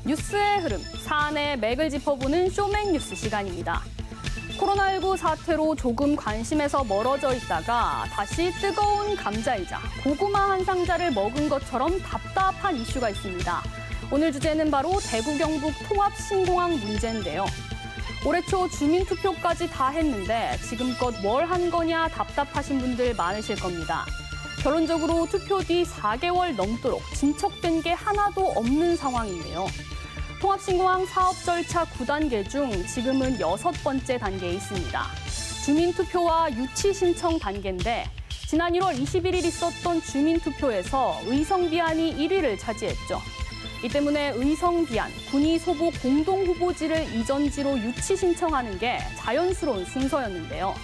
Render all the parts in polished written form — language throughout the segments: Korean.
뉴스의 흐름, 사안의 맥을 짚어보는 쇼맥 뉴스 시간입니다. 코로나19 사태로 조금 관심에서 멀어져 있다가 다시 뜨거운 감자이자 고구마 한 상자를 먹은 것처럼 답답한 이슈가 있습니다. 오늘 주제는 바로 대구 경북 통합신공항 문제인데요. 올해 초 주민투표까지 다 했는데 지금껏 뭘 한 거냐 답답하신 분들 많으실 겁니다. 결론적으로 투표 뒤 4개월 넘도록 진척된 게 하나도 없는 상황인데요. 통합신공항 사업 절차 9단계 중 지금은 6번째 단계에 있습니다. 주민투표와 유치신청 단계인데 지난 1월 21일 있었던 주민투표에서 의성비안이 1위를 차지했죠. 이 때문에 의성비안, 군위소보 공동후보지를 이전지로 유치신청하는 게 자연스러운 순서였는데요.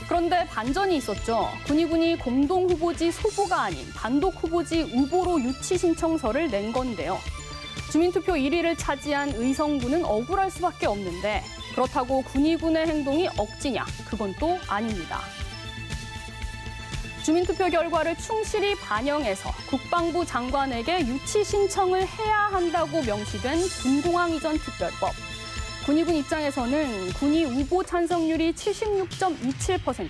그런데 반전이 있었죠. 군위군이 공동후보지 소보가 아닌 단독후보지 우보로 유치신청서를 낸 건데요. 주민투표 1위를 차지한 의성군은 억울할 수밖에 없는데 그렇다고 군위군의 행동이 억지냐? 그건 또 아닙니다. 주민투표 결과를 충실히 반영해서 국방부 장관에게 유치 신청을 해야 한다고 명시된 군공항 이전 특별법. 군위군 입장에서는 군위 우보 찬성률이 76.27%,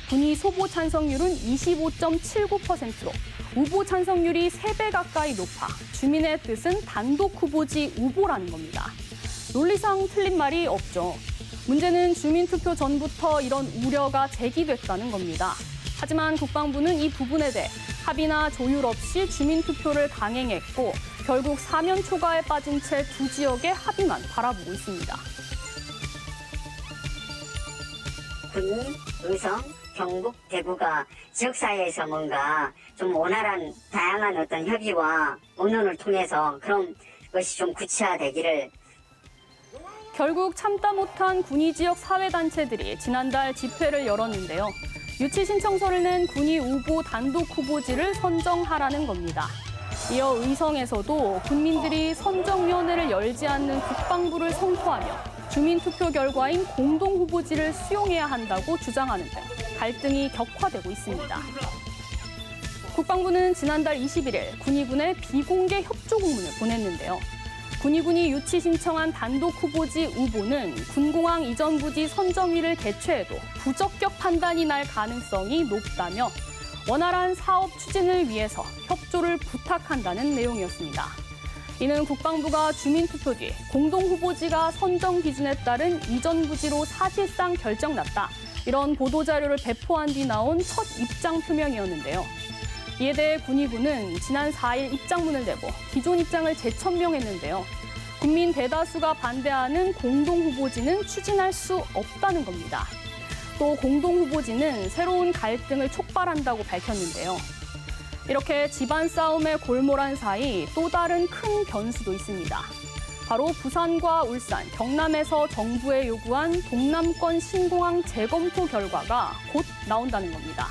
군위 소보 찬성률은 25.79%로 우보 찬성률이 3배 가까이 높아 주민의 뜻은 단독 후보지 우보라는 겁니다. 논리상 틀린 말이 없죠. 문제는 주민투표 전부터 이런 우려가 제기됐다는 겁니다. 하지만 국방부는 이 부분에 대해 합의나 조율 없이 주민투표를 강행했고 결국 사면 초과에 빠진 채 두 지역의 합의만 바라보고 있습니다. 군위, 의성, 경북, 대구가 지역사회에서 뭔가 좀 원활한 다양한 어떤 협의와 의논을 통해서 그런 것이 좀 구체화되기를. 결국 참다 못한 군위 지역 사회단체들이 지난달 집회를 열었는데요. 유치 신청서를 낸 군위 우보 단독 후보지를 선정하라는 겁니다. 이어 의성에서도 군민들이 선정위원회를 열지 않는 국방부를 성토하며 주민투표 결과인 공동후보지를 수용해야 한다고 주장하는 등 갈등이 격화되고 있습니다. 국방부는 지난달 21일 군위군에 비공개 협조 공문을 보냈는데요. 군위군이 유치 신청한 단독 후보지 우보는 군공항 이전 부지 선정위를 개최해도 부적격 판단이 날 가능성이 높다며 원활한 사업 추진을 위해서 협조를 부탁한다는 내용이었습니다. 이는 국방부가 주민투표 뒤 공동후보지가 선정 기준에 따른 이전 부지로 사실상 결정났다. 이런 보도자료를 배포한 뒤 나온 첫 입장 표명이었는데요. 이에 대해 군위군은 지난 4일 입장문을 내고 기존 입장을 재천명했는데요. 국민 대다수가 반대하는 공동후보지는 추진할 수 없다는 겁니다. 또 공동후보지는 새로운 갈등을 촉발한다고 밝혔는데요. 이렇게 집안 싸움에 골몰한 사이 또 다른 큰 변수도 있습니다. 바로 부산과 울산, 경남에서 정부에 요구한 동남권 신공항 재검토 결과가 곧 나온다는 겁니다.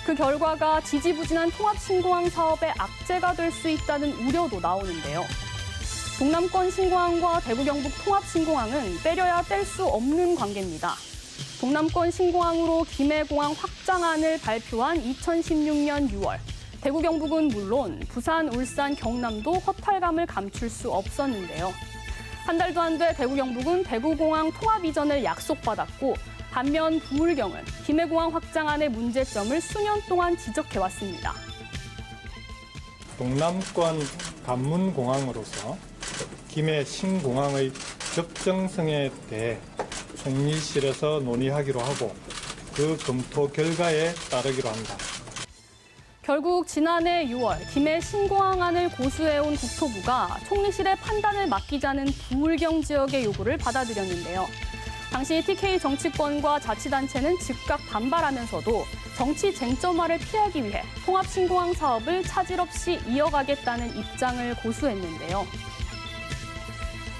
그 결과가 지지부진한 통합신공항 사업의 악재가 될 수 있다는 우려도 나오는데요. 동남권 신공항과 대구 경북 통합신공항은 빼려야 뗄 수 없는 관계입니다. 동남권 신공항으로 김해공항 확장안을 발표한 2016년 6월, 대구 경북은 물론 부산, 울산, 경남도 허탈감을 감출 수 없었는데요. 한 달도 안 돼 대구 경북은 대구공항 통합 이전을 약속받았고 반면 부울경은 김해공항 확장안의 문제점을 수년 동안 지적해왔습니다. 동남권 관문공항으로서 김해 신공항의 적정성에 대해 총리실에서 논의하기로 하고 그 검토 결과에 따르기로 한다. 결국 지난해 6월 김해 신공항안을 고수해온 국토부가 총리실의 판단을 맡기자는 부울경 지역의 요구를 받아들였는데요. 당시 TK 정치권과 자치단체는 즉각 반발하면서도 정치 쟁점화를 피하기 위해 통합신공항 사업을 차질 없이 이어가겠다는 입장을 고수했는데요.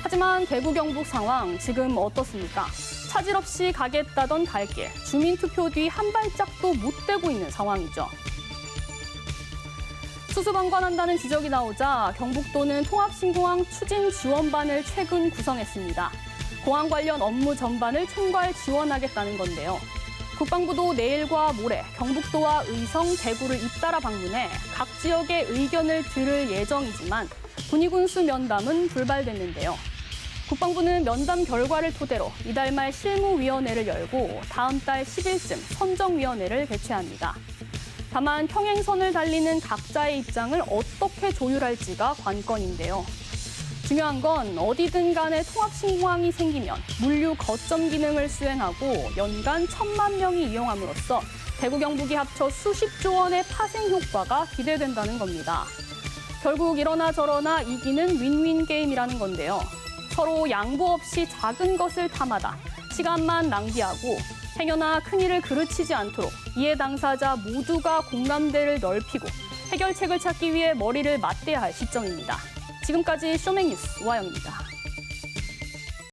하지만 대구 경북 상황 지금 어떻습니까? 차질 없이 가겠다던 갈 길, 주민투표 뒤 한 발짝도 못 떼고 있는 상황이죠. 수수방관한다는 지적이 나오자 경북도는 통합신공항 추진 지원반을 최근 구성했습니다. 공항 관련 업무 전반을 총괄 지원하겠다는 건데요. 국방부도 내일과 모레 경북도와 의성, 대구를 잇따라 방문해 각 지역의 의견을 들을 예정이지만 군의군수 면담은 불발됐는데요. 국방부는 면담 결과를 토대로 이달 말 실무위원회를 열고 다음 달 10일쯤 선정위원회를 개최합니다. 다만 평행선을 달리는 각자의 입장을 어떻게 조율할지가 관건인데요. 중요한 건 어디든 간에 통합신공항이 생기면 물류 거점 기능을 수행하고 연간 1,000만 명이 이용함으로써 대구 경북이 합쳐 수십조 원의 파생 효과가 기대된다는 겁니다. 결국 이러나 저러나 이기는 윈윈 게임이라는 건데요. 서로 양보 없이 작은 것을 탐하다 시간만 낭비하고 행여나 큰일을 그르치지 않도록 이해 당사자 모두가 공감대를 넓히고 해결책을 찾기 위해 머리를 맞대야 할 시점입니다. 지금까지 쇼맥뉴스 우아영입니다.